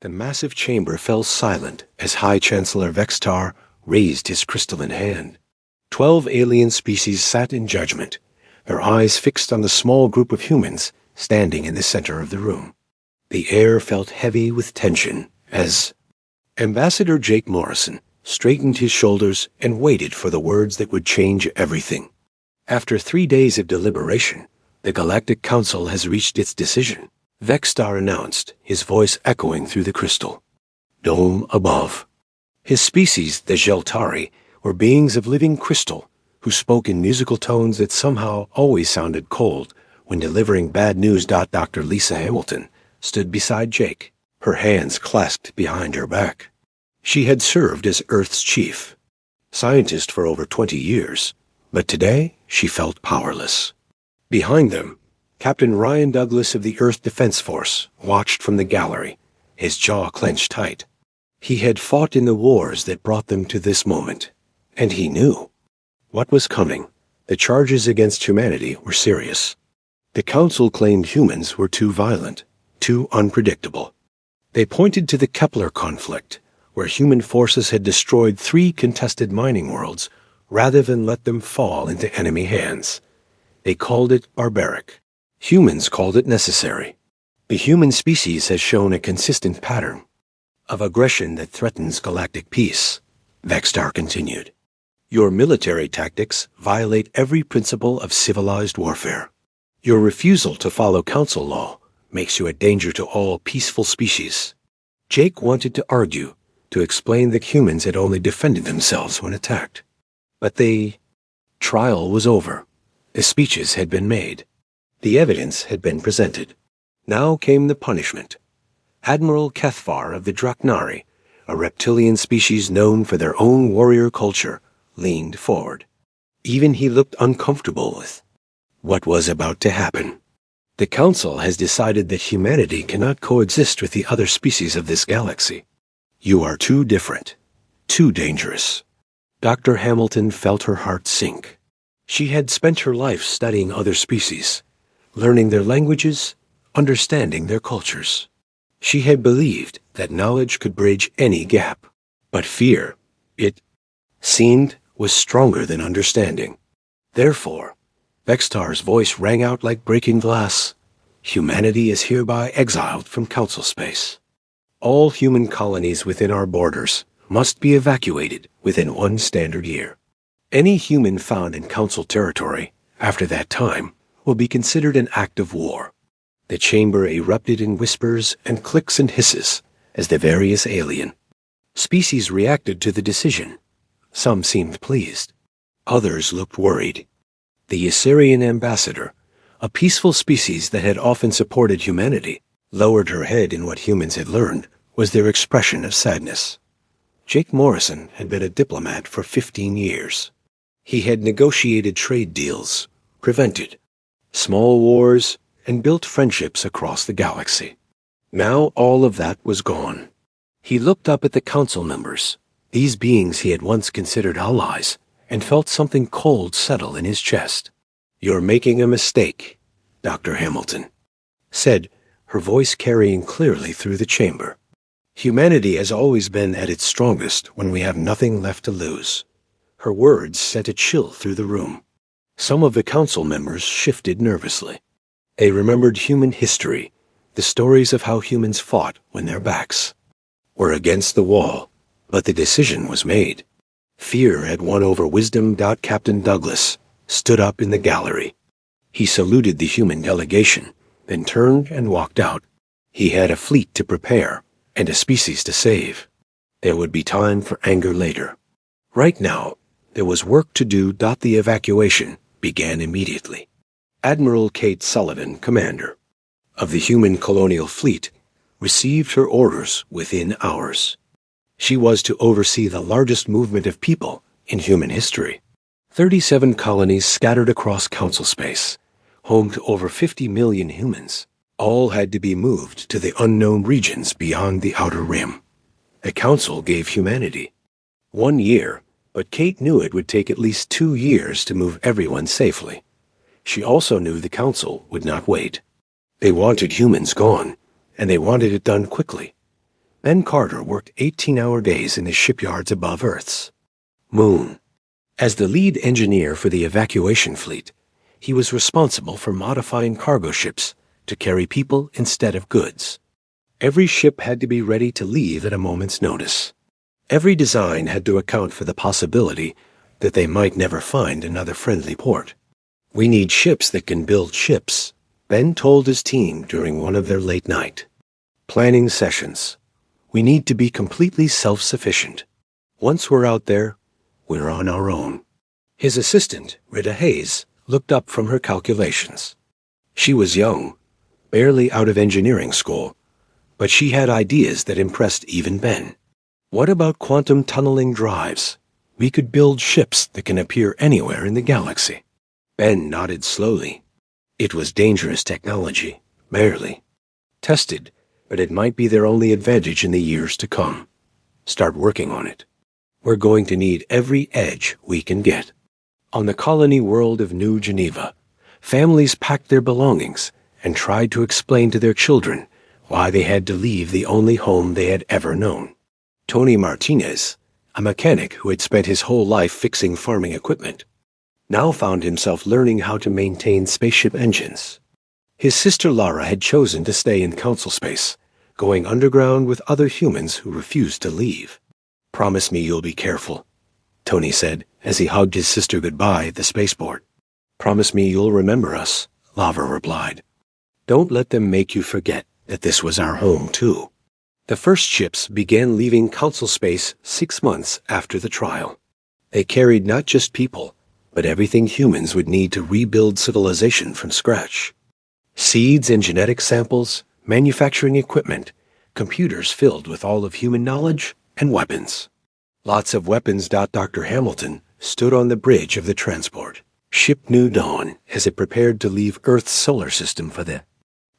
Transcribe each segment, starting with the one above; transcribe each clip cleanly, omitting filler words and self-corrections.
The massive chamber fell silent as High Chancellor Vextar raised his crystalline hand. 12 alien species sat in judgment, their eyes fixed on the small group of humans standing in the center of the room. The air felt heavy with tension as Ambassador Jake Morrison straightened his shoulders and waited for the words that would change everything. After 3 days of deliberation, the Galactic Council has reached its decision, Vextar announced, his voice echoing through the crystal. Dome above. His species, the Jeltari, were beings of living crystal who spoke in musical tones that somehow always sounded cold when delivering bad news. Dr. Lisa Hamilton stood beside Jake, her hands clasped behind her back. She had served as Earth's chief, scientist for over 20 years, but today she felt powerless. Behind them, Captain Ryan Douglas of the Earth Defense Force watched from the gallery, his jaw clenched tight. He had fought in the wars that brought them to this moment, and he knew what was coming. The charges against humanity were serious. The Council claimed humans were too violent, too unpredictable. They pointed to the Kepler conflict, where human forces had destroyed 3 contested mining worlds rather than let them fall into enemy hands. They called it barbaric. Humans called it necessary. The human species has shown a consistent pattern of aggression that threatens galactic peace, Vextar continued. Your military tactics violate every principle of civilized warfare. Your refusal to follow Council law makes you a danger to all peaceful species. Jake wanted to argue, to explain that humans had only defended themselves when attacked. But the trial was over. The speeches had been made. The evidence had been presented. Now came the punishment. Admiral Kethvar of the Draknari, a reptilian species known for their own warrior culture, leaned forward. Even he looked uncomfortable with what was about to happen. The Council has decided that humanity cannot coexist with the other species of this galaxy. You are too different, too dangerous. Dr. Hamilton felt her heart sink. She had spent her life studying other species, learning their languages, understanding their cultures. She had believed that knowledge could bridge any gap. But fear, it seemed, was stronger than understanding. Therefore, Vextar's voice rang out like breaking glass. Humanity is hereby exiled from Council space. All human colonies within our borders must be evacuated within 1 standard year. Any human found in Council territory after that time will be considered an act of war. The chamber erupted in whispers and clicks and hisses as the various alien species reacted to the decision. Some seemed pleased. Others looked worried. The Assyrian ambassador, a peaceful species that had often supported humanity, lowered her head in what humans had learned was their expression of sadness. Jake Morrison had been a diplomat for 15 years. He had negotiated trade deals, prevented small wars, and built friendships across the galaxy. Now all of that was gone. He looked up at the Council members, these beings he had once considered allies, and felt something cold settle in his chest. You're making a mistake, Dr. Hamilton said, her voice carrying clearly through the chamber. Humanity has always been at its strongest when we have nothing left to lose. Her words sent a chill through the room. Some of the Council members shifted nervously. They remembered human history, the stories of how humans fought when their backs were against the wall, but the decision was made. Fear had won over wisdom. Captain Douglas stood up in the gallery. He saluted the human delegation, then turned and walked out. He had a fleet to prepare and a species to save. There would be time for anger later. Right now, there was work to do. The evacuation began immediately. Admiral Kate Sullivan, commander of the human colonial fleet, received her orders within hours. She was to oversee the largest movement of people in human history. 37 colonies scattered across Council space, home to over 50 million humans. All had to be moved to the unknown regions beyond the Outer Rim. The Council gave humanity 1 year, but Kate knew it would take at least 2 years to move everyone safely. She also knew the Council would not wait. They wanted humans gone, and they wanted it done quickly. Ben Carter worked 18-hour days in the shipyards above Earth's moon. As the lead engineer for the evacuation fleet, he was responsible for modifying cargo ships to carry people instead of goods. Every ship had to be ready to leave at a moment's notice. Every design had to account for the possibility that they might never find another friendly port. "We need ships that can build ships," Ben told his team during one of their late-night planning sessions. "We need to be completely self-sufficient. Once we're out there, we're on our own." His assistant, Rita Hayes, looked up from her calculations. She was young, barely out of engineering school, but she had ideas that impressed even Ben. "What about quantum tunneling drives? We could build ships that can appear anywhere in the galaxy." Ben nodded slowly. It was dangerous technology, barely tested, but it might be their only advantage in the years to come. "Start working on it. We're going to need every edge we can get." On the colony world of New Geneva, families packed their belongings and tried to explain to their children why they had to leave the only home they had ever known. Tony Martinez, a mechanic who had spent his whole life fixing farming equipment, now found himself learning how to maintain spaceship engines. His sister Lara had chosen to stay in council space, going underground with other humans who refused to leave. "Promise me you'll be careful," Tony said as he hugged his sister goodbye at the spaceport. "Promise me you'll remember us," Lara replied. "Don't let them make you forget that this was our home, too." The first ships began leaving council space 6 months after the trial. They carried not just people, but everything humans would need to rebuild civilization from scratch. Seeds and genetic samples, manufacturing equipment, computers filled with all of human knowledge, and weapons. Lots of weapons. Dr. Hamilton stood on the bridge of the transport, ship New Dawn, as it prepared to leave Earth's solar system for the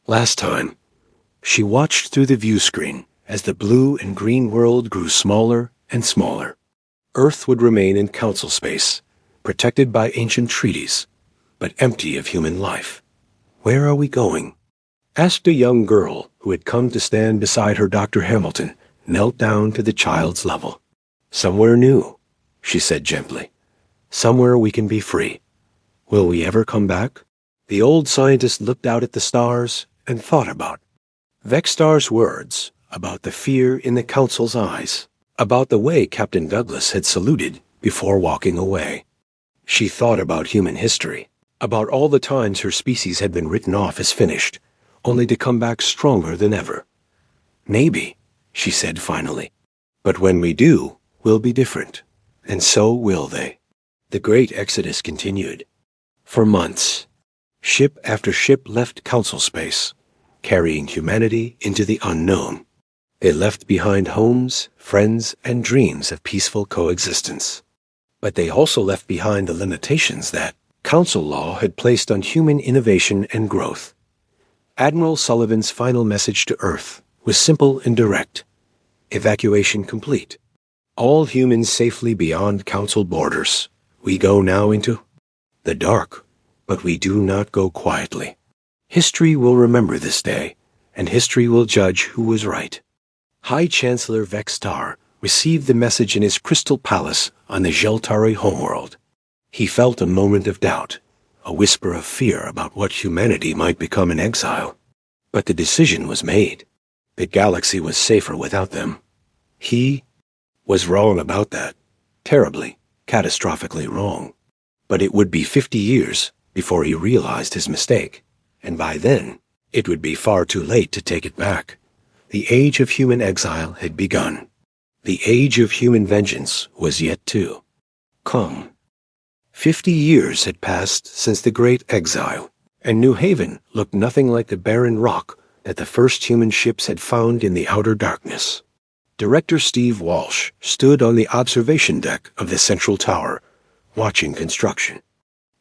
last time. She watched through the view screen as the blue and green world grew smaller and smaller. Earth would remain in council space, protected by ancient treaties, but empty of human life. "Where are we going?" asked a young girl who had come to stand beside her. Dr. Hamilton knelt down to the child's level. "Somewhere new," she said gently. "Somewhere we can be free. Will we ever come back?" The old scientist looked out at the stars and thought about Vextar's words, about the fear in the council's eyes, about the way Captain Douglas had saluted before walking away. She thought about human history, about all the times her species had been written off as finished, only to come back stronger than ever. "Maybe," she said finally. "But when we do, we'll be different, and so will they." The great exodus continued. For months, ship after ship left council space, carrying humanity into the unknown. They left behind homes, friends, and dreams of peaceful coexistence. But they also left behind the limitations that council law had placed on human innovation and growth. Admiral Sullivan's final message to Earth was simple and direct. Evacuation complete. All humans safely beyond council borders. We go now into the dark, but we do not go quietly. History will remember this day, and history will judge who was right. High Chancellor Vextar received the message in his crystal palace on the Jeltari homeworld. He felt a moment of doubt, a whisper of fear about what humanity might become in exile. But the decision was made. The galaxy was safer without them. He was wrong about that. Terribly, catastrophically wrong. But it would be 50 years before he realized his mistake, and by then, it would be far too late to take it back. The age of human exile had begun. The age of human vengeance was yet to come. 50 years had passed since the Great Exile, and New Haven looked nothing like the barren rock that the first human ships had found in the outer darkness. Director Steve Walsh stood on the observation deck of the central tower, watching construction.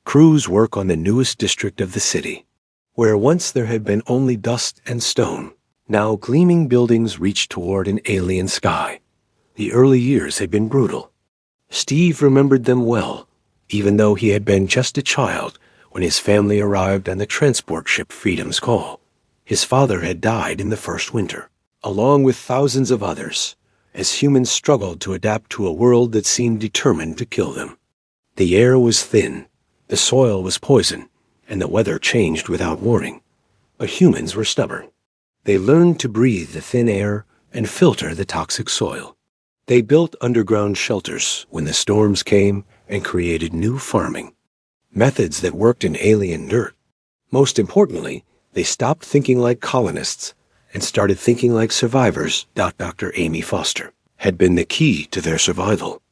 Crews work on the newest district of the city. Where once there had been only dust and stone, now gleaming buildings reached toward an alien sky. The early years had been brutal. Steve remembered them well, even though he had been just a child when his family arrived on the transport ship Freedom's Call. His father had died in the first winter. along with thousands of others, as humans struggled to adapt to a world that seemed determined to kill them. The air was thin, the soil was poison, and the weather changed without warning. But humans were stubborn. They learned to breathe the thin air and filter the toxic soil. They built underground shelters when the storms came and created new farming methods that worked in alien dirt. Most importantly, they stopped thinking like colonists and started thinking like survivors. Dr. Amy Foster had been the key to their survival.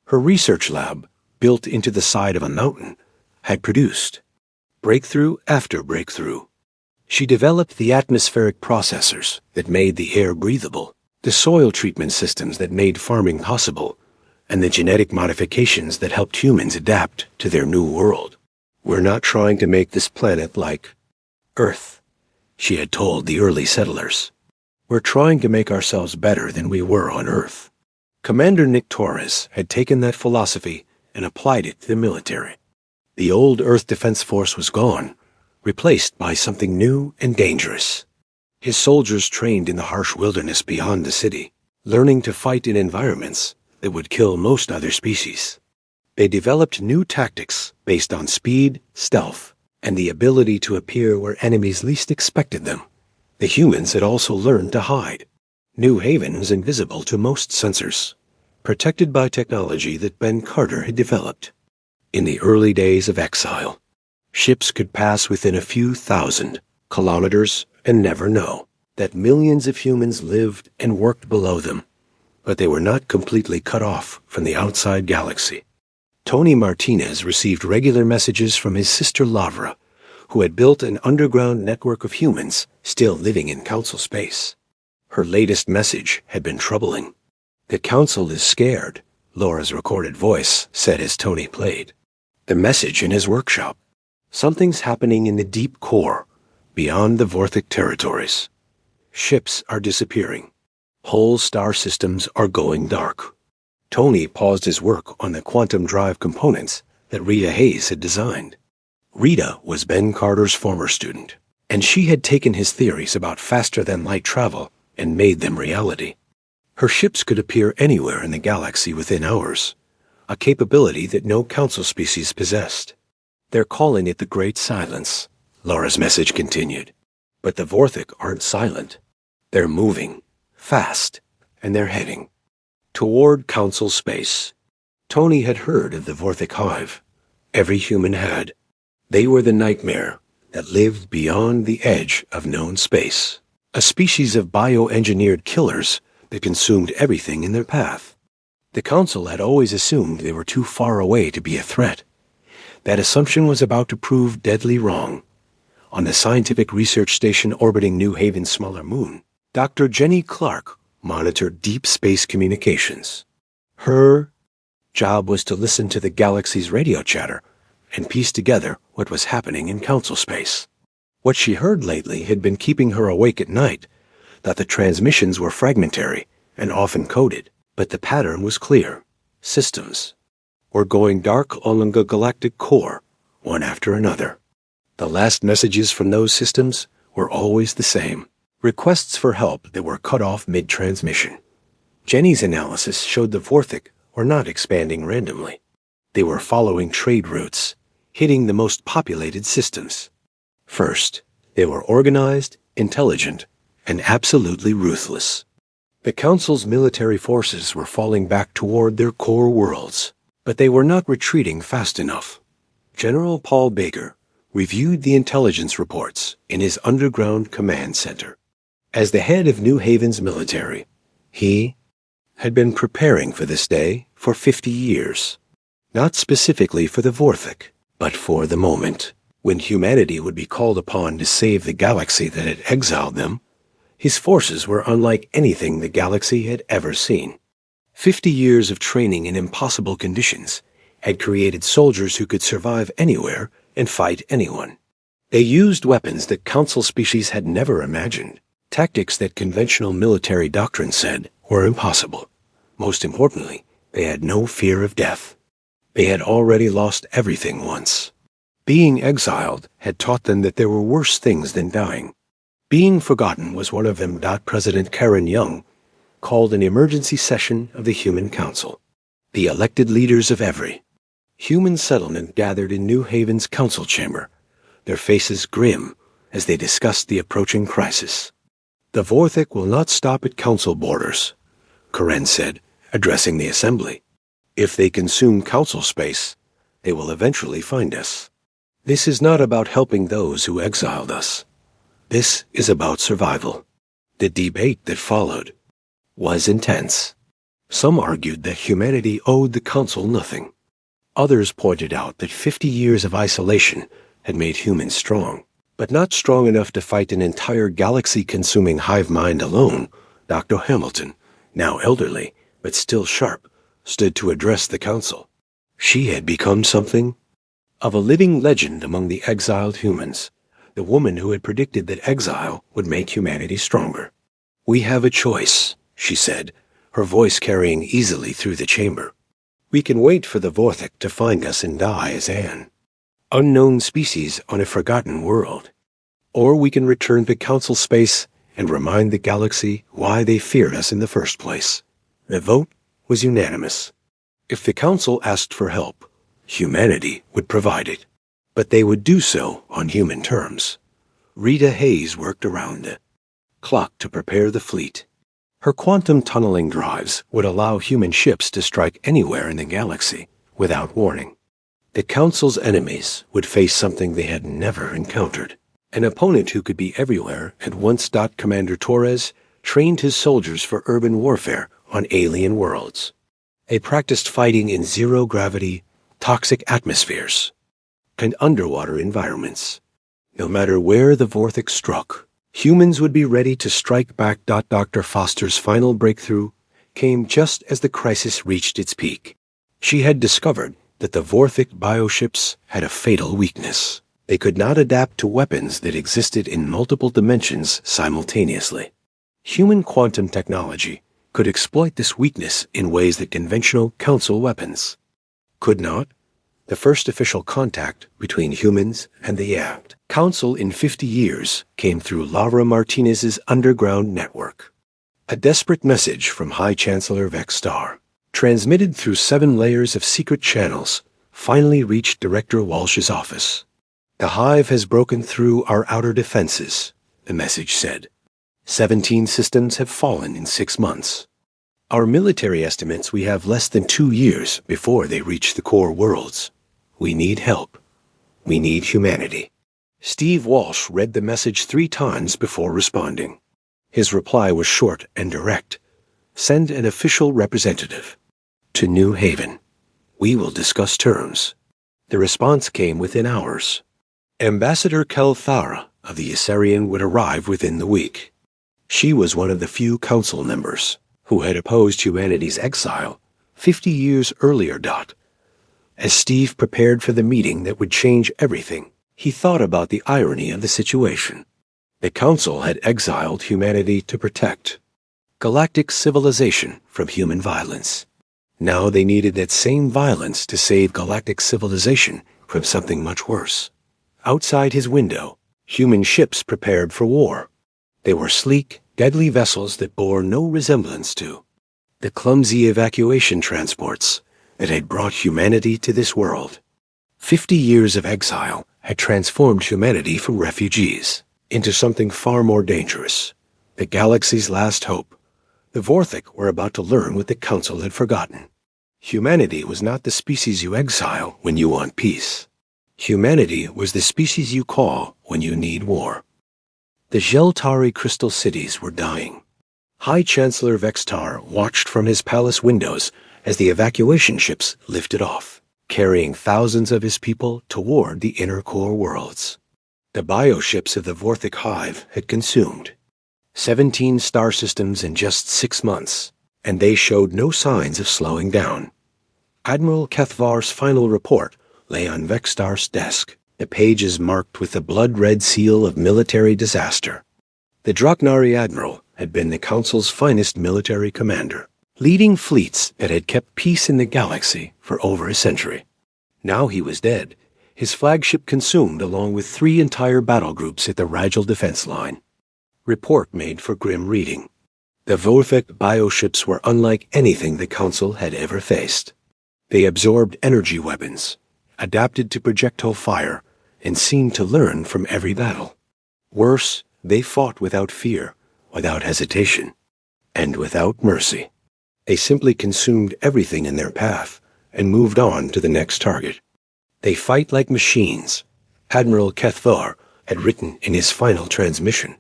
Her research lab, built into the side of a mountain, had produced breakthrough after breakthrough. She developed the atmospheric processors that made the air breathable, the soil treatment systems that made farming possible, and the genetic modifications that helped humans adapt to their new world. "We're not trying to make this planet like Earth," she had told the early settlers. "We're trying to make ourselves better than we were on Earth." Commander Nick Torres had taken that philosophy and applied it to the military. The old Earth Defense Force was gone, replaced by something new and dangerous. His soldiers trained in the harsh wilderness beyond the city, learning to fight in environments that would kill most other species. They developed new tactics based on speed, stealth, and the ability to appear where enemies least expected them. The humans had also learned to hide. New Haven was invisible to most sensors, protected by technology that Ben Carter had developed. In the early days of exile, ships could pass within a few thousand kilometers and never know that millions of humans lived and worked below them, but they were not completely cut off from the outside galaxy. Tony Martinez received regular messages from his sister Lavra, who had built an underground network of humans still living in Council space. Her latest message had been troubling. "The Council is scared," Laura's recorded voice said as Tony played. The message in his workshop: "Something's happening in the deep core, beyond the Vorthic territories. Ships are disappearing. Whole star systems are going dark." Tony paused his work on the quantum drive components that Rita Hayes had designed. Rita was Ben Carter's former student, and she had taken his theories about faster-than-light travel and made them reality. Her ships could appear anywhere in the galaxy within hours, a capability that no Council species possessed. "They're calling it the Great Silence," Laura's message continued. "But the Vorthic aren't silent. They're moving, fast, and they're heading toward Council space." Tony had heard of the Vorthic hive. Every human had. They were the nightmare that lived beyond the edge of known space, a species of bioengineered killers that consumed everything in their path. The Council had always assumed they were too far away to be a threat. That assumption was about to prove deadly wrong. On the scientific research station orbiting New Haven's smaller moon, Dr. Jenny Clark monitored deep space communications. Her job was to listen to the galaxy's radio chatter and piece together what was happening in Council space. What she heard lately had been keeping her awake at night, that the transmissions were fragmentary and often coded, but the pattern was clear. Systems were going dark along the galactic core, one after another. The last messages from those systems were always the same: requests for help that were cut off mid-transmission. Jenny's analysis showed the Vorthic were not expanding randomly. They were following trade routes, hitting the most populated systems. First, they were organized, intelligent, and absolutely ruthless. The Council's military forces were falling back toward their core worlds, but they were not retreating fast enough. General Paul Baker reviewed the intelligence reports in his underground command center. As the head of New Haven's military, he had been preparing for this day for 50 years. Not specifically for the Vorthic, but for the moment when humanity would be called upon to save the galaxy that had exiled them. His forces were unlike anything the galaxy had ever seen. 50 years of training in impossible conditions had created soldiers who could survive anywhere and fight anyone. They used weapons that Council species had never imagined, tactics that conventional military doctrine said were impossible. Most importantly, they had no fear of death. They had already lost everything once. Being exiled had taught them that there were worse things than dying. Being forgotten was one of them. President Karen Young called an emergency session of the Human Council. The elected leaders of every human settlement gathered in New Haven's council chamber, their faces grim as they discussed the approaching crisis. The Vorthic will not stop at council borders, Karen said, addressing the assembly. If they consume council space, they will eventually find us. This is not about helping those who exiled us. This is about survival. The debate that followed was intense. Some argued that humanity owed the council nothing. Others pointed out that 50 years of isolation had made humans strong, but not strong enough to fight an entire galaxy-consuming hive mind alone. Dr. Hamilton, now elderly, but still sharp, stood to address the council. She had become something of a living legend among the exiled humans, the woman who had predicted that exile would make humanity stronger. "We have a choice," she said, her voice carrying easily through the chamber. "We can wait for the Vorthic to find us and die as an unknown species on a forgotten world. Or we can return to council space and remind the galaxy why they feared us in the first place." The vote was unanimous. If the council asked for help, humanity would provide it, but they would do so on human terms. Rita Hayes worked around the clock to prepare the fleet. Her quantum tunneling drives would allow human ships to strike anywhere in the galaxy without warning. The Council's enemies would face something they had never encountered, an opponent who could be everywhere at once. Commander Torres trained his soldiers for urban warfare on alien worlds. They practiced fighting in zero-gravity, toxic atmospheres and underwater environments. No matter where the Vorthic struck, humans would be ready to strike back. Dr. Foster's final breakthrough came just as the crisis reached its peak. She had discovered that the Vorthic bioships had a fatal weakness. They could not adapt to weapons that existed in multiple dimensions simultaneously. Human quantum technology could exploit this weakness in ways that conventional council weapons could not. The first official contact between humans and the Council in 50 years came through Laura Martinez's underground network. A desperate message from High Chancellor Vextar, transmitted through 7 layers of secret channels, finally reached Director Walsh's office. "The hive has broken through our outer defenses," the message said. 17 systems have fallen in 6 months. Our military estimates we have less than 2 years before they reach the core worlds. We need help. We need humanity. Steve Walsh read the message 3 times before responding. His reply was short and direct. "Send an official representative to New Haven. We will discuss terms." The response came within hours. Ambassador Kelthara of the Assyrian would arrive within the week. She was one of the few council members who had opposed humanity's exile 50 years earlier. As Steve prepared for the meeting that would change everything, he thought about the irony of the situation. The Council had exiled humanity to protect galactic civilization from human violence. Now they needed that same violence to save galactic civilization from something much worse. Outside his window, human ships prepared for war. They were sleek, deadly vessels that bore no resemblance to the clumsy evacuation transports that had brought humanity to this world. 50 years of exile had transformed humanity from refugees into something far more dangerous, the galaxy's last hope. The Vorthic were about to learn what the Council had forgotten. Humanity was not the species you exile when you want peace. Humanity was the species you call when you need war. The Geltari crystal cities were dying. High Chancellor Vextar watched from his palace windows as the evacuation ships lifted off, carrying thousands of his people toward the inner core worlds. The bioships of the Vorthic hive had consumed 17 star systems in just 6 months, and they showed no signs of slowing down. Admiral Kethvar's final report lay on Vextar's desk, the pages marked with the blood-red seal of military disaster. The Draknari admiral had been the Council's finest military commander, leading fleets that had kept peace in the galaxy for over a century. Now he was dead, his flagship consumed along with 3 entire battle groups at the Rigel defense line. Report made for grim reading. The Vorthic bioships were unlike anything the Council had ever faced. They absorbed energy weapons, adapted to projectile fire, and seemed to learn from every battle. Worse, they fought without fear, without hesitation, and without mercy. They simply consumed everything in their path and moved on to the next target. They fight like machines, Admiral Kethvar had written in his final transmission,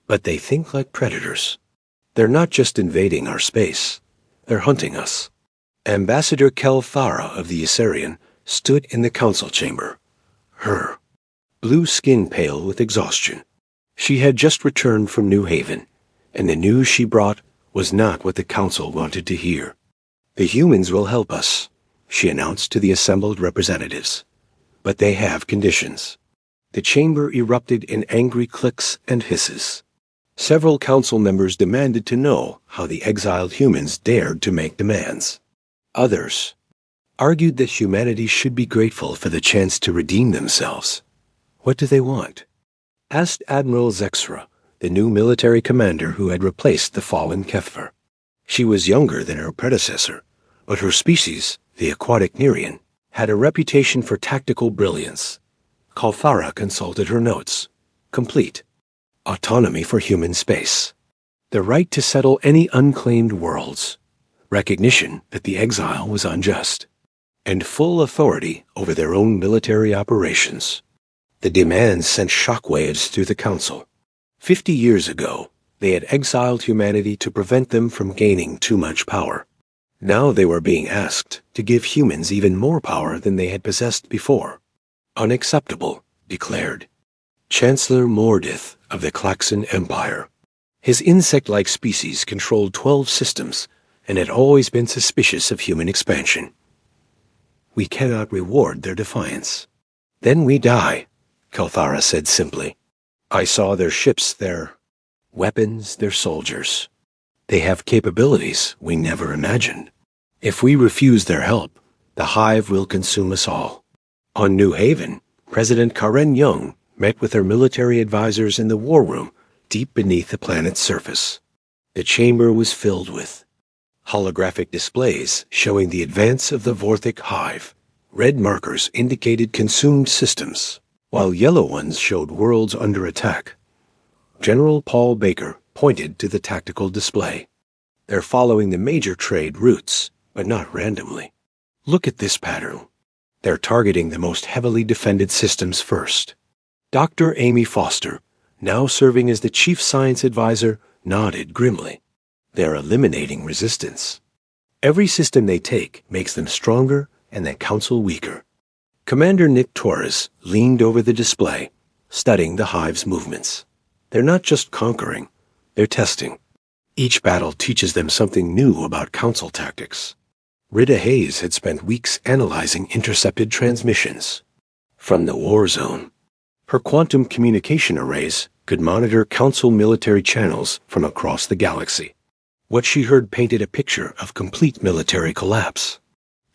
but they think like predators. They're not just invading our space, they're hunting us. Ambassador Kelthara of the Assyrian stood in the council chamber, her blue skin pale with exhaustion. She had just returned from New Haven, and the news she brought was not what the council wanted to hear. The humans will help us, she announced to the assembled representatives. But they have conditions. The chamber erupted in angry clicks and hisses. Several council members demanded to know how the exiled humans dared to make demands. Others argued that humanity should be grateful for the chance to redeem themselves. What do they want? Asked Admiral Zexra, the new military commander who had replaced the fallen Kethvar. She was younger than her predecessor, but her species, the aquatic Nerian, had a reputation for tactical brilliance. Kalthara consulted her notes. Complete. Autonomy for human space. The right to settle any unclaimed worlds. Recognition that the exile was unjust. And full authority over their own military operations. The demands sent shockwaves through the council. 50 years ago, they had exiled humanity to prevent them from gaining too much power. Now they were being asked to give humans even more power than they had possessed before. Unacceptable, declared Chancellor Mordith of the Klaxon Empire. His insect-like species controlled 12 systems and had always been suspicious of human expansion. We cannot reward their defiance. Then we die, Kelthara said simply. I saw their ships, their weapons, their soldiers. They have capabilities we never imagined. If we refuse their help, the hive will consume us all. On New Haven, President Karen Young met with her military advisors in the war room deep beneath the planet's surface. The chamber was filled with holographic displays showing the advance of the Vorthic hive. Red markers indicated consumed systems, while yellow ones showed worlds under attack. General Paul Baker pointed to the tactical display. They're following the major trade routes, but not randomly. Look at this pattern. They're targeting the most heavily defended systems first. Dr. Amy Foster, now serving as the chief science advisor, nodded grimly. They're eliminating resistance. Every system they take makes them stronger and the council weaker. Commander Nick Torres leaned over the display, studying the hive's movements. They're not just conquering, they're testing. Each battle teaches them something new about council tactics. Rita Hayes had spent weeks analyzing intercepted transmissions from the war zone. Her quantum communication arrays could monitor council military channels from across the galaxy. What she heard painted a picture of complete military collapse.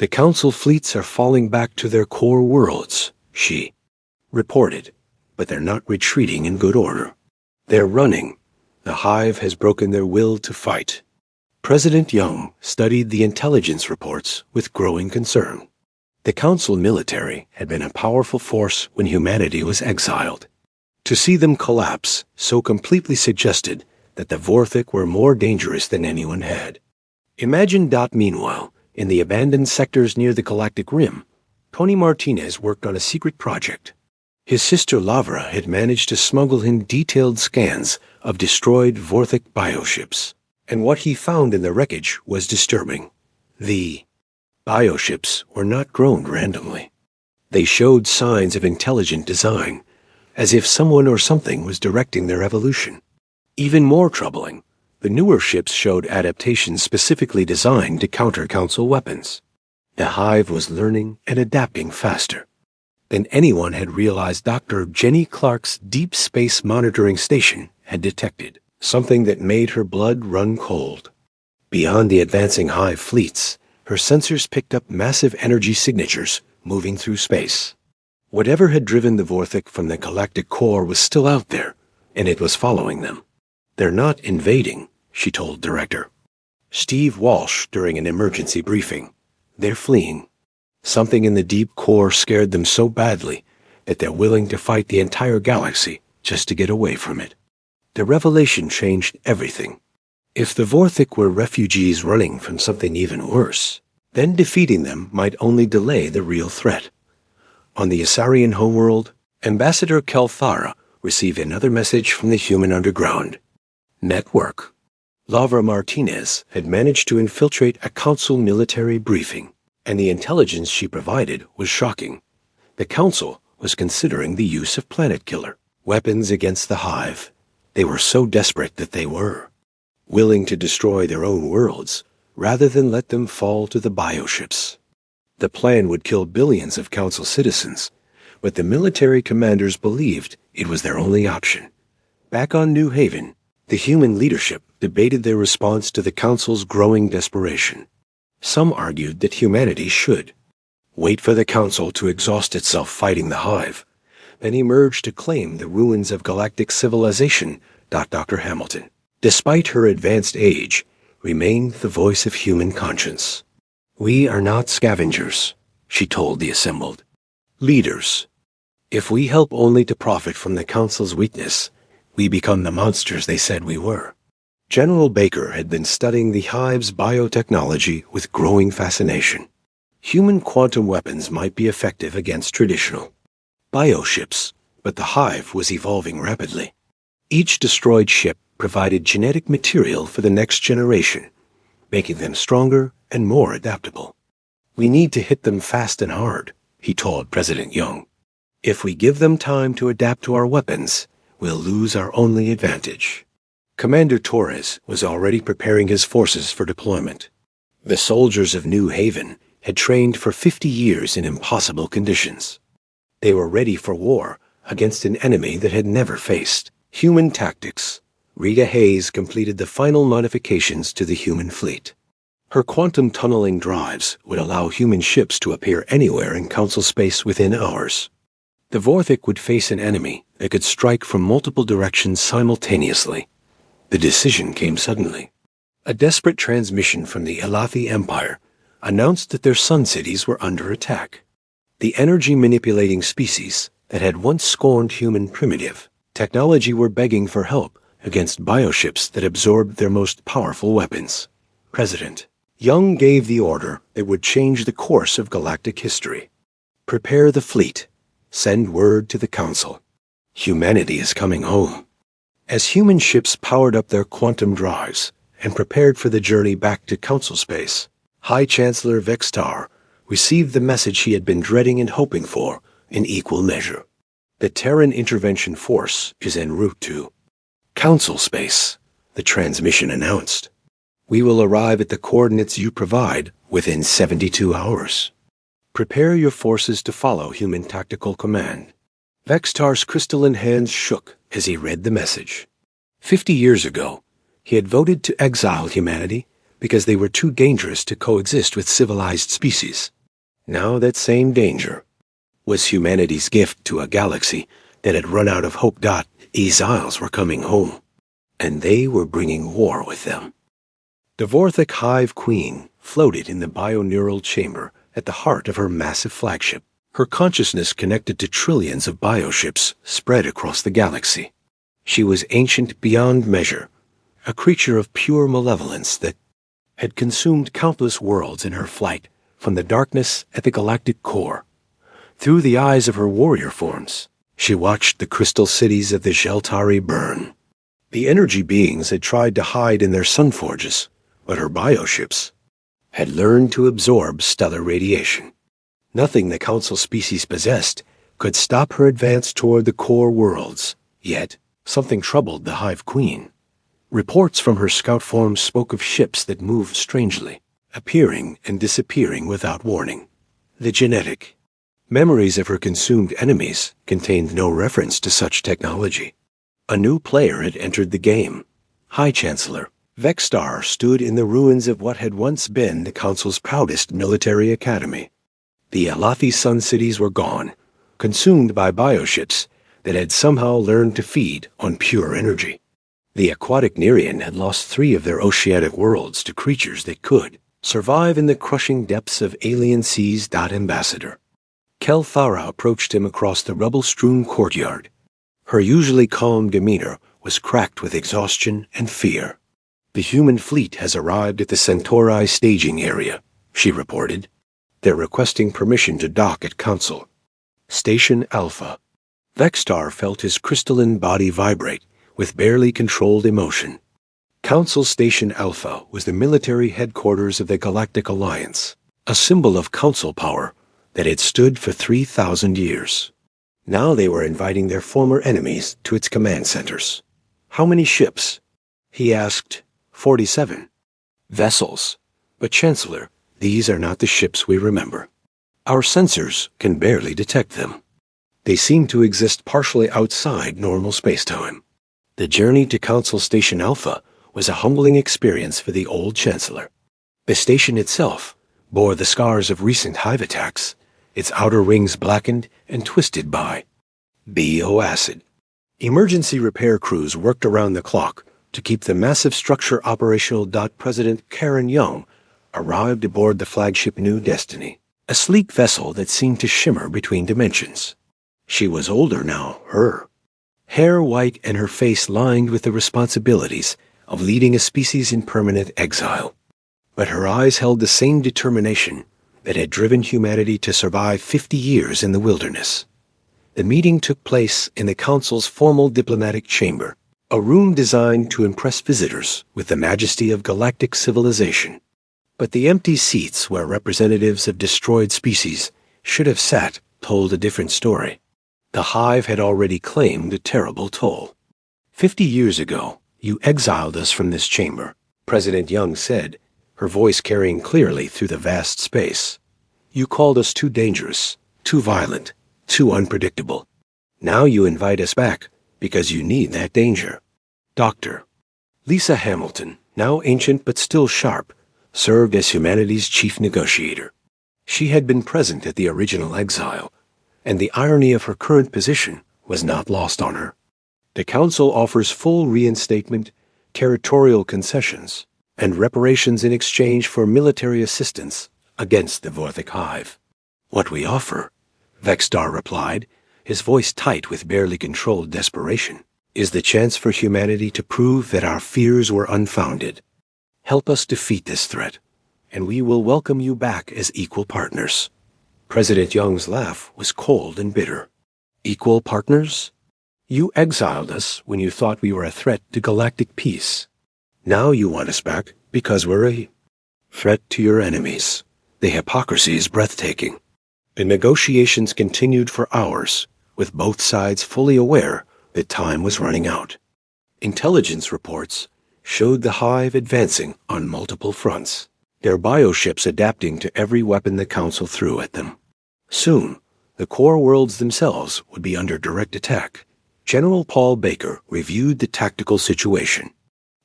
The council fleets are falling back to their core worlds, she reported, but they're not retreating in good order. They're running. The hive has broken their will to fight. President Young studied the intelligence reports with growing concern. The council military had been a powerful force when humanity was exiled. To see them collapse so completely suggested that the Vorthic were more dangerous than anyone had. Imagine Dot meanwhile, in the abandoned sectors near the Galactic Rim, Tony Martinez worked on a secret project. His sister Lavra had managed to smuggle in detailed scans of destroyed Vorthic bioships, and what he found in the wreckage was disturbing. The bioships were not grown randomly. They showed signs of intelligent design, as if someone or something was directing their evolution. Even more troubling, the newer ships showed adaptations specifically designed to counter council weapons. The hive was learning and adapting faster than anyone had realized. Dr. Jenny Clark's Deep Space Monitoring Station had detected something that made her blood run cold. Beyond the advancing hive fleets, her sensors picked up massive energy signatures moving through space. Whatever had driven the Vorthic from the galactic core was still out there, and it was following them. "They're not invading," she told Director Steve Walsh during an emergency briefing. "They're fleeing. Something in the deep core scared them so badly that they're willing to fight the entire galaxy just to get away from it." The revelation changed everything. If the Vorthic were refugees running from something even worse, then defeating them might only delay the real threat. On the Asarian homeworld, Ambassador Kelthara received another message from the human underground. Network. Lavra Martinez had managed to infiltrate a council military briefing, and the intelligence she provided was shocking. The council was considering the use of planet killer weapons against the hive. They were so desperate that they were willing to destroy their own worlds rather than let them fall to the bioships. The plan would kill billions of council citizens, but the military commanders believed it was their only option. Back on New Haven, the human leadership debated their response to the council's growing desperation. Some argued that humanity should wait for the council to exhaust itself fighting the hive, then emerge to claim the ruins of galactic civilization. Dr. Hamilton, despite her advanced age, remained the voice of human conscience. "We are not scavengers," she told the assembled. "Leaders. If we help only to profit from the council's weakness, we become the monsters they said we were." General Baker had been studying the hive's biotechnology with growing fascination. Human quantum weapons might be effective against traditional bioships, but the hive was evolving rapidly. Each destroyed ship provided genetic material for the next generation, making them stronger and more adaptable. "We need to hit them fast and hard," he told President Young. "If we give them time to adapt to our weapons, we'll lose our only advantage." Commander Torres was already preparing his forces for deployment. The soldiers of New Haven had trained for 50 years in impossible conditions. They were ready for war against an enemy that had never faced human tactics. Rita Hayes completed the final modifications to the human fleet. Her quantum tunneling drives would allow human ships to appear anywhere in council space within hours. The Vorthic would face an enemy that could strike from multiple directions simultaneously. The decision came suddenly. A desperate transmission from the Elathi Empire announced that their sun cities were under attack. The energy-manipulating species that had once scorned human primitive technology were begging for help against bioships that absorbed their most powerful weapons. President Young gave the order that would change the course of galactic history. "Prepare the fleet. Send word to the council. Humanity is coming home." As human ships powered up their quantum drives and prepared for the journey back to council space, High Chancellor Vextar received the message he had been dreading and hoping for in equal measure. "The Terran intervention force is en route to council space," the transmission announced. "We will arrive at the coordinates you provide within 72 hours. Prepare your forces to follow human tactical command." Vextar's crystalline hands shook as he read the message. 50 years ago, he had voted to exile humanity because they were too dangerous to coexist with civilized species. Now that same danger was humanity's gift to a galaxy that had run out of hope. Exiles were coming home, and they were bringing war with them. The Vorthic Hive Queen floated in the bioneural chamber at the heart of her massive flagship, her consciousness connected to trillions of bioships spread across the galaxy. She was ancient beyond measure, a creature of pure malevolence that had consumed countless worlds in her flight from the darkness at the galactic core. Through the eyes of her warrior forms, she watched the crystal cities of the Sheltari burn. The energy beings had tried to hide in their sun forges, but her bioships had learned to absorb stellar radiation. Nothing the council species possessed could stop her advance toward the core worlds. Yet, something troubled the Hive Queen. Reports from her scout forms spoke of ships that moved strangely, appearing and disappearing without warning. The genetic memories of her consumed enemies contained no reference to such technology. A new player had entered the game. High Chancellor Vextar stood in the ruins of what had once been the Council's proudest military academy. The Elathi Sun cities were gone, consumed by bioships that had somehow learned to feed on pure energy. The aquatic Nerean had lost 3 of their oceanic worlds to creatures that could survive in the crushing depths of alien seas. Ambassador Kelthara approached him across the rubble-strewn courtyard. Her usually calm demeanor was cracked with exhaustion and fear. "The human fleet has arrived at the Centauri staging area," she reported. "They're requesting permission to dock at Council. Station Alpha." Vextar felt his crystalline body vibrate with barely controlled emotion. Council Station Alpha was the military headquarters of the Galactic Alliance, a symbol of council power that had stood for 3,000 years. Now they were inviting their former enemies to its command centers. "How many ships?" he asked. 47. "Vessels. But Chancellor, these are not the ships we remember. Our sensors can barely detect them. They seem to exist partially outside normal spacetime." The journey to Council Station Alpha was a humbling experience for the old Chancellor. The station itself bore the scars of recent hive attacks, its outer rings blackened and twisted by BO acid. Emergency repair crews worked around the clock to keep the massive structure operational. President Karen Young arrived aboard the flagship New Destiny, a sleek vessel that seemed to shimmer between dimensions. She was older now, hair white and her face lined with the responsibilities of leading a species in permanent exile. But her eyes held the same determination that had driven humanity to survive 50 years in the wilderness. The meeting took place in the Council's formal diplomatic chamber, a room designed to impress visitors with the majesty of galactic civilization. But the empty seats where representatives of destroyed species should have sat told a different story. The hive had already claimed a terrible toll. 50 years ago, you exiled us from this chamber, President Young said, her voice carrying clearly through the vast space. You called us too dangerous, too violent, too unpredictable. Now you invite us back because you need that danger. Dr. Lisa Hamilton, now ancient but still sharp, served as humanity's chief negotiator. She had been present at the original exile, and the irony of her current position was not lost on her. The Council offers full reinstatement, territorial concessions, and reparations in exchange for military assistance against the Vorthic hive. What we offer, Vextar replied, his voice tight with barely controlled desperation, is the chance for humanity to prove that our fears were unfounded. Help us defeat this threat, and we will welcome you back as equal partners. President Young's laugh was cold and bitter. Equal partners? You exiled us when you thought we were a threat to galactic peace. Now you want us back because we're a threat to your enemies. The hypocrisy is breathtaking. The negotiations continued for hours, with both sides fully aware that time was running out. Intelligence reports showed the hive advancing on multiple fronts, their bioships adapting to every weapon the Council threw at them. Soon, the core worlds themselves would be under direct attack. General Paul Baker reviewed the tactical situation.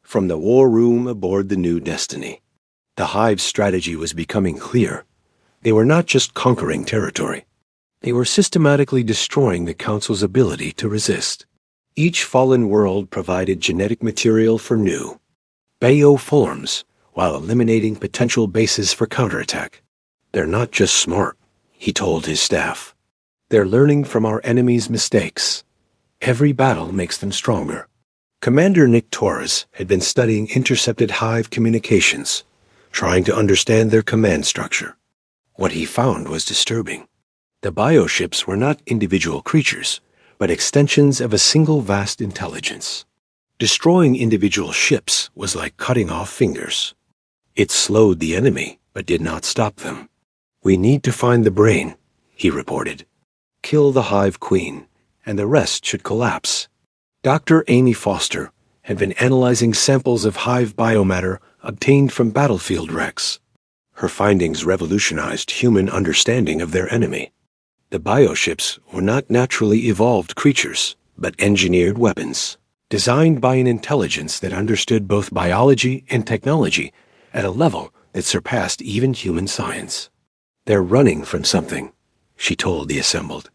From the war room aboard the New Destiny, the hive's strategy was becoming clear. They were not just conquering territory. They were systematically destroying the Council's ability to resist. Each fallen world provided genetic material for new bioforms while eliminating potential bases for counterattack. They're not just smart, he told his staff. They're learning from our enemies' mistakes. Every battle makes them stronger. Commander Nick Torres had been studying intercepted hive communications, trying to understand their command structure. What he found was disturbing. The bioships were not individual creatures, but extensions of a single vast intelligence. Destroying individual ships was like cutting off fingers. It slowed the enemy, but did not stop them. We need to find the brain, he reported. Kill the hive queen, and the rest should collapse. Dr. Amy Foster had been analyzing samples of hive biomatter obtained from battlefield wrecks. Her findings revolutionized human understanding of their enemy. The bioships were not naturally evolved creatures, but engineered weapons, designed by an intelligence that understood both biology and technology at a level that surpassed even human science. They're running from something, she told the assembled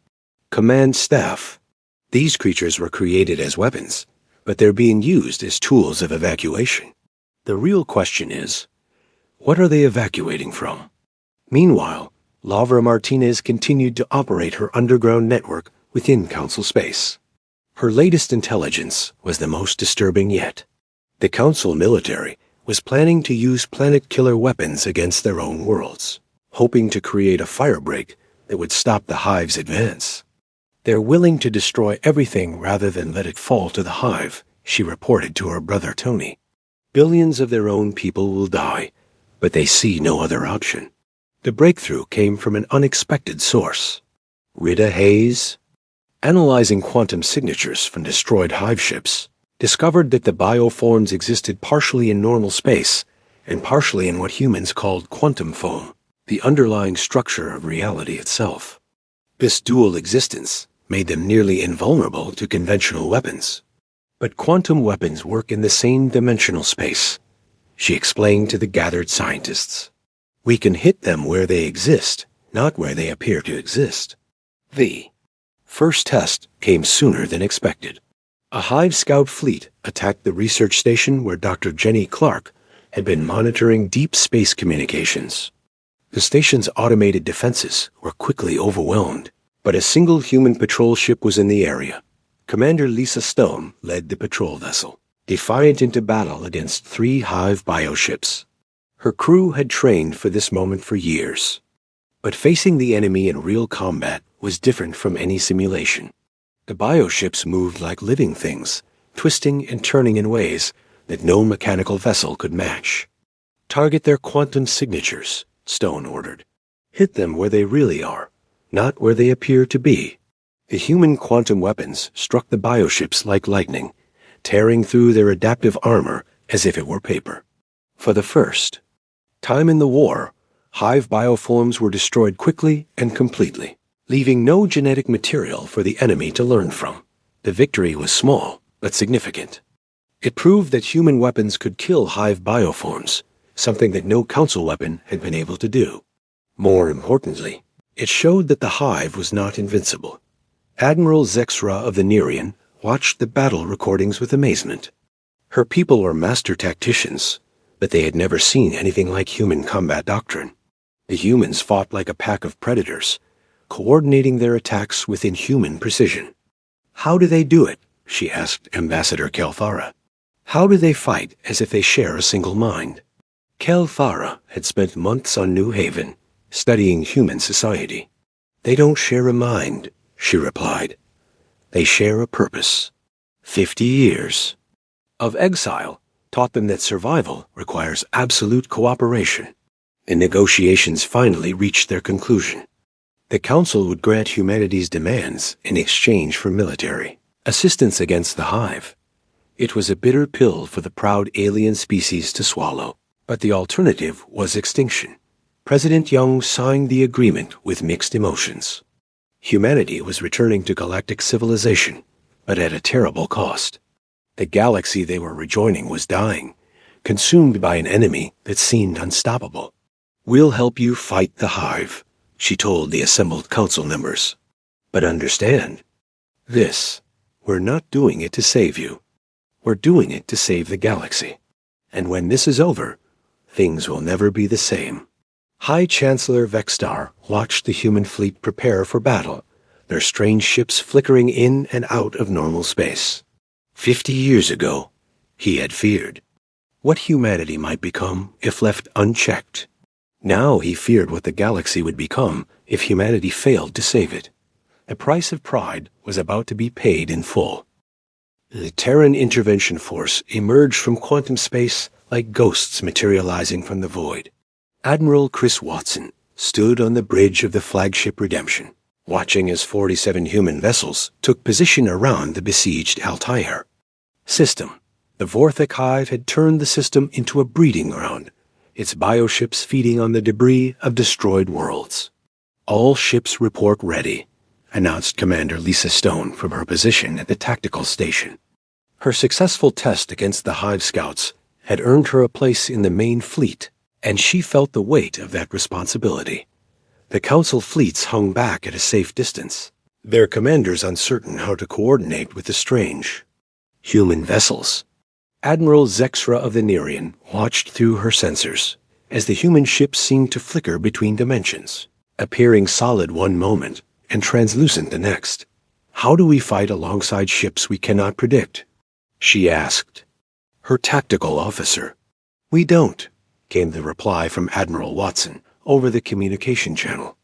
command staff. These creatures were created as weapons, but they're being used as tools of evacuation. The real question is, what are they evacuating from? Meanwhile, Laura Martinez continued to operate her underground network within Council space. Her latest intelligence was the most disturbing yet. The Council military was planning to use planet-killer weapons against their own worlds, hoping to create a firebreak that would stop the Hive's advance. They're willing to destroy everything rather than let it fall to the Hive, she reported to her brother Tony. Billions of their own people will die, but they see no other option. The breakthrough came from an unexpected source. Rita Hayes, analyzing quantum signatures from destroyed Hive ships, discovered that the bioforms existed partially in normal space and partially in what humans called quantum foam, the underlying structure of reality itself. This dual existence made them nearly invulnerable to conventional weapons. But quantum weapons work in the same dimensional space, she explained to the gathered scientists. We can hit them where they exist, not where they appear to exist. The first test came sooner than expected. A Hive Scout fleet attacked the research station where Dr. Jenny Clark had been monitoring deep space communications. The station's automated defenses were quickly overwhelmed, but a single human patrol ship was in the area. Commander Lisa Stone led the patrol vessel, defiant into battle against 3 Hive bioships. Her crew had trained for this moment for years. But facing the enemy in real combat was different from any simulation. The bioships moved like living things, twisting and turning in ways that no mechanical vessel could match. Target their quantum signatures, Stone ordered. Hit them where they really are, not where they appear to be. The human quantum weapons struck the bioships like lightning, tearing through their adaptive armor as if it were paper. For the first time in the war, Hive bioforms were destroyed quickly and completely, leaving no genetic material for the enemy to learn from. The victory was small, but significant. It proved that human weapons could kill Hive bioforms, something that no Council weapon had been able to do. More importantly, it showed that the Hive was not invincible. Admiral Zexra of the Nerian watched the battle recordings with amazement. Her people were master tacticians, but they had never seen anything like human combat doctrine. The humans fought like a pack of predators, coordinating their attacks with inhuman precision. How do they do it? She asked Ambassador Kelthara. How do they fight as if they share a single mind? Kelthara had spent months on New Haven, studying human society. They don't share a mind, she replied. They share a purpose. 50 years of exile taught them that survival requires absolute cooperation. The negotiations finally reached their conclusion. The Council would grant humanity's demands in exchange for military assistance against the Hive. It was a bitter pill for the proud alien species to swallow, but the alternative was extinction. President Young signed the agreement with mixed emotions. Humanity was returning to galactic civilization, but at a terrible cost. The galaxy they were rejoining was dying, consumed by an enemy that seemed unstoppable. We'll help you fight the Hive, she told the assembled Council members. But understand, we're not doing it to save you. We're doing it to save the galaxy. And when this is over, things will never be the same. High Chancellor Vextar watched the human fleet prepare for battle, their strange ships flickering in and out of normal space. 50 years ago, he had feared what humanity might become if left unchecked. Now he feared what the galaxy would become if humanity failed to save it. The price of pride was about to be paid in full. The Terran Intervention Force emerged from quantum space like ghosts materializing from the void. Admiral Chris Watson stood on the bridge of the flagship Redemption, watching as 47 human vessels took position around the besieged Altair. System. The Vorthic hive had turned the system into a breeding ground, its bioships feeding on the debris of destroyed worlds. All ships report ready, announced Commander Lisa Stone from her position at the tactical station. Her successful test against the Hive Scouts had earned her a place in the main fleet, and she felt the weight of that responsibility. The Council fleets hung back at a safe distance, their commanders uncertain how to coordinate with the strange. Human vessels. Admiral Zexra of the Nerian watched through her sensors as the human ship seemed to flicker between dimensions, appearing solid one moment and translucent the next. "How do we fight alongside ships we cannot predict?" she asked. Her tactical officer. "We don't," came the reply from Admiral Watson over the communication channel.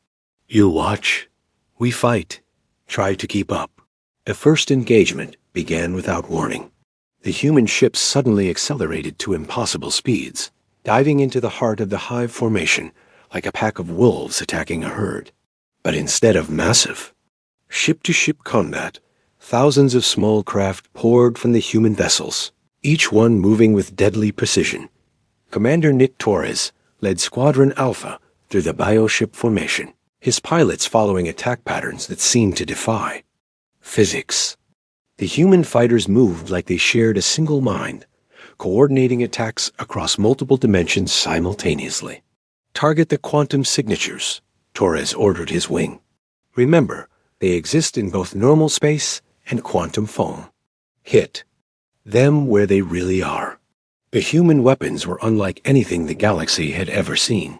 "You watch. We fight. Try to keep up." The first engagement began without warning. The human ships suddenly accelerated to impossible speeds, diving into the heart of the hive formation like a pack of wolves attacking a herd. But instead of massive, ship-to-ship combat, thousands of small craft poured from the human vessels, each one moving with deadly precision. Commander Nick Torres led Squadron Alpha through the bioship formation, his pilots following attack patterns that seemed to defy physics. The human fighters moved like they shared a single mind, coordinating attacks across multiple dimensions simultaneously. "Target the quantum signatures," Torres ordered his wing. "Remember, they exist in both normal space and quantum foam. Hit them where they really are." The human weapons were unlike anything the galaxy had ever seen.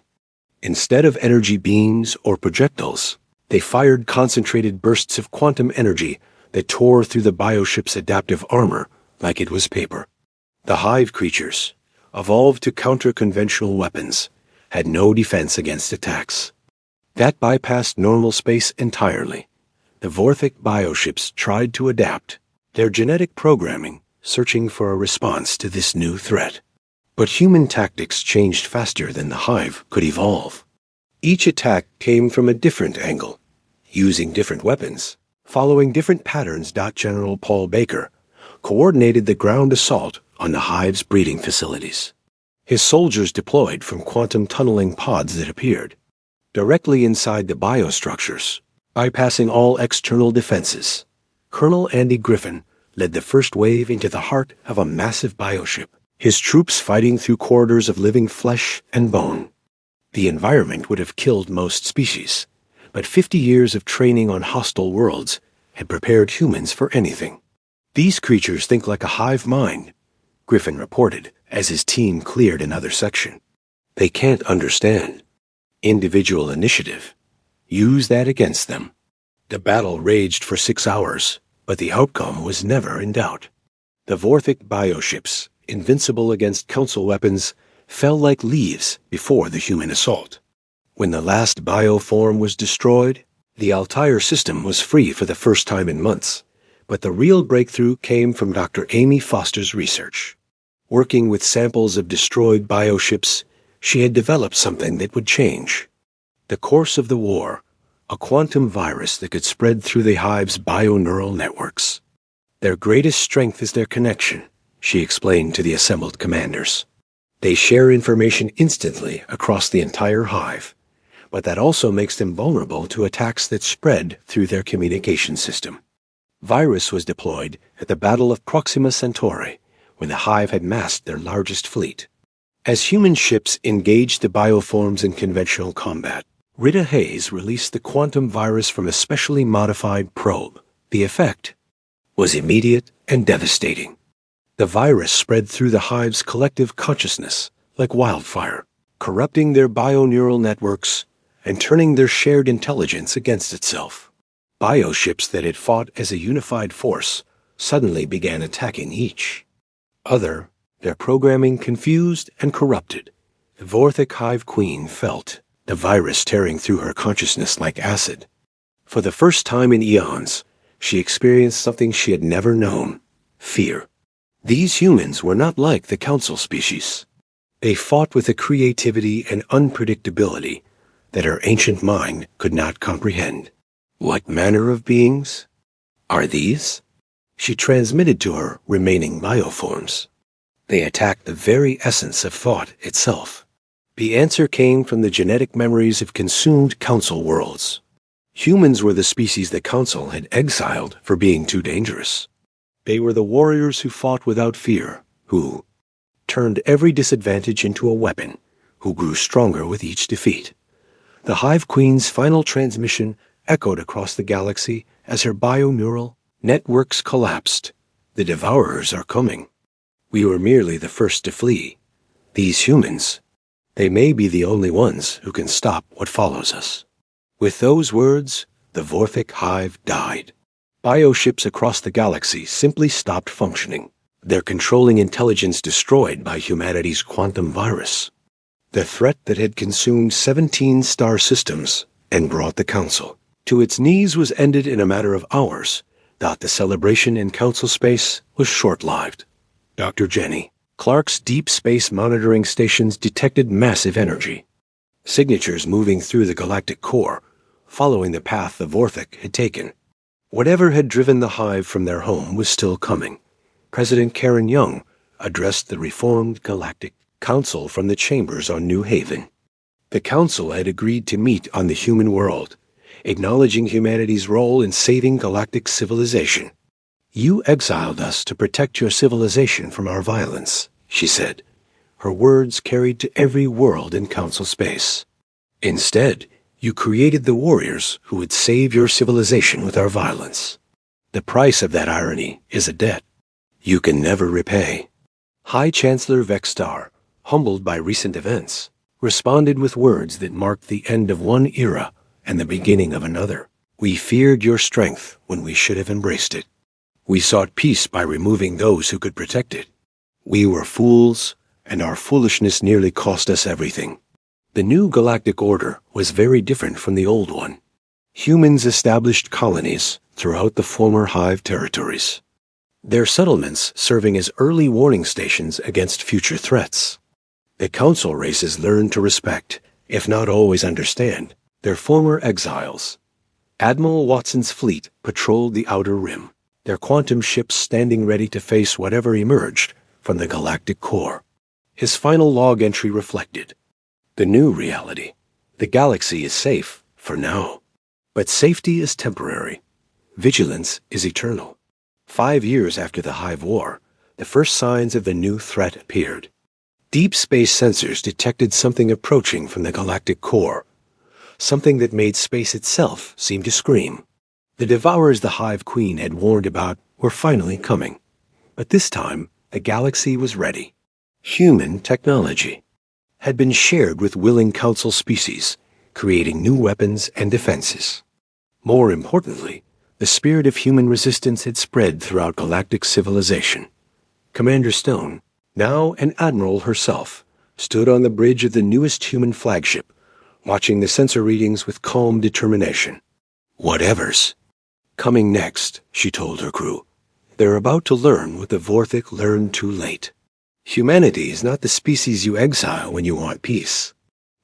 Instead of energy beams or projectiles, they fired concentrated bursts of quantum energy that tore through the bioship's adaptive armor like it was paper. The hive creatures, evolved to counter conventional weapons, had no defense against attacks. That bypassed normal space entirely. The Vorthic bioships tried to adapt, their genetic programming searching for a response to this new threat. But human tactics changed faster than the hive could evolve. Each attack came from a different angle, using different weapons, following different patterns. General Paul Baker coordinated the ground assault on the hive's breeding facilities. His soldiers deployed from quantum tunneling pods that appeared directly inside the biostructures, bypassing all external defenses. Colonel Andy Griffin led the first wave into the heart of a massive bioship, his troops fighting through corridors of living flesh and bone. The environment would have killed most species, but 50 years of training on hostile worlds had prepared humans for anything. "These creatures think like a hive mind," Griffin reported as his team cleared another section. "They can't understand individual initiative. Use that against them." The battle raged for 6 hours, but the outcome was never in doubt. The Vorthic bioships, invincible against council weapons, fell like leaves before the human assault. When the last bioform was destroyed, the Altair system was free for the first time in months. But the real breakthrough came from Dr. Amy Foster's research. Working with samples of destroyed bioships, she had developed something that would change the course of the war, a quantum virus that could spread through the hive's bioneural networks. "Their greatest strength is their connection," she explained to the assembled commanders. "They share information instantly across the entire hive, but that also makes them vulnerable to attacks that spread through their communication system." Virus was deployed at the Battle of Proxima Centauri, when the hive had massed their largest fleet. As human ships engaged the bioforms in conventional combat, Rita Hayes released the quantum virus from a specially modified probe. The effect was immediate and devastating. The virus spread through the hive's collective consciousness like wildfire, corrupting their bioneural networks and turning their shared intelligence against itself. Bioships that had fought as a unified force suddenly began attacking each other, their programming confused and corrupted. The Vorthic Hive Queen felt the virus tearing through her consciousness like acid. For the first time in eons, she experienced something she had never known: fear. These humans were not like the council species. They fought with a creativity and unpredictability that her ancient mind could not comprehend. "What manner of beings are these?" she transmitted to her remaining bioforms. "They attack the very essence of thought itself." The answer came from the genetic memories of consumed council worlds. Humans were the species the council had exiled for being too dangerous. They were the warriors who fought without fear, who turned every disadvantage into a weapon, who grew stronger with each defeat. The Hive Queen's final transmission echoed across the galaxy as her bioneural networks collapsed, The Devourers are coming. We were merely the first to flee. These humans, they may be the only ones who can stop what follows us." With those words, the Vorthic hive died. Bioships across the galaxy simply stopped functioning, their controlling intelligence destroyed by humanity's quantum virus. The threat that had consumed 17 star systems and brought the Council to its knees was ended in a matter of hours. The celebration in Council space was short-lived. Dr. Jenny, Clark's deep space monitoring stations detected massive energy, signatures moving through the galactic core, following the path the Vorthic had taken. Whatever had driven the hive from their home was still coming. President Karen Young addressed the reformed Galactic Council from the chambers on New Haven. The Council had agreed to meet on the human world, acknowledging humanity's role in saving galactic civilization. "You exiled us to protect your civilization from our violence," she said, her words carried to every world in Council space. "Instead, you created the warriors who would save your civilization with our violence. The price of that irony is a debt you can never repay." High Chancellor Vextar, humbled by recent events, responded with words that marked the end of one era and the beginning of another. "We feared your strength when we should have embraced it. We sought peace by removing those who could protect it. We were fools, and our foolishness nearly cost us everything." The new galactic order was very different from the old one. Humans established colonies throughout the former hive territories, their settlements serving as early warning stations against future threats. The Council races learned to respect, if not always understand, their former exiles. Admiral Watson's fleet patrolled the outer rim, their quantum ships standing ready to face whatever emerged from the galactic core. His final log entry reflected the new reality. The galaxy is safe, for now. But safety is temporary. Vigilance is eternal. 5 years after the Hive War, the first signs of the new threat appeared. Deep space sensors detected something approaching from the galactic core, something that made space itself seem to scream. The Devourers the Hive Queen had warned about were finally coming. But this time, the galaxy was ready. Human technology had been shared with willing Council species, creating new weapons and defenses. More importantly, the spirit of human resistance had spread throughout galactic civilization. Commander Stone, now an admiral herself, stood on the bridge of the newest human flagship, watching the sensor readings with calm determination. "Whatever's coming next," she told her crew. "They're about to learn what the Vorthic learned too late. Humanity is not the species you exile when you want peace.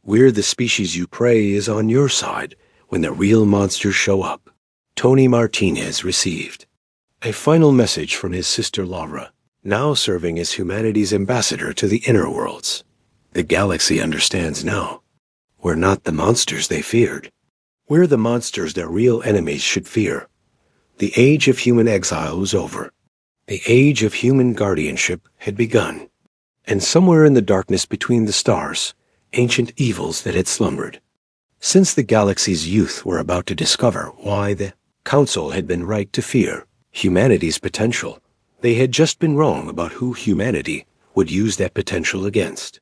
We're the species you pray is on your side when the real monsters show up." Tony Martinez received a final message from his sister Laura, now serving as humanity's ambassador to the inner worlds. "The galaxy understands now. We're not the monsters they feared. We're the monsters their real enemies should fear. The age of human exile was over. The age of human guardianship had begun. And somewhere in the darkness between the stars, ancient evils that had slumbered. Since the galaxy's youth were about to discover why the Council had been right to fear humanity's potential, they had just been wrong about who humanity would use that potential against.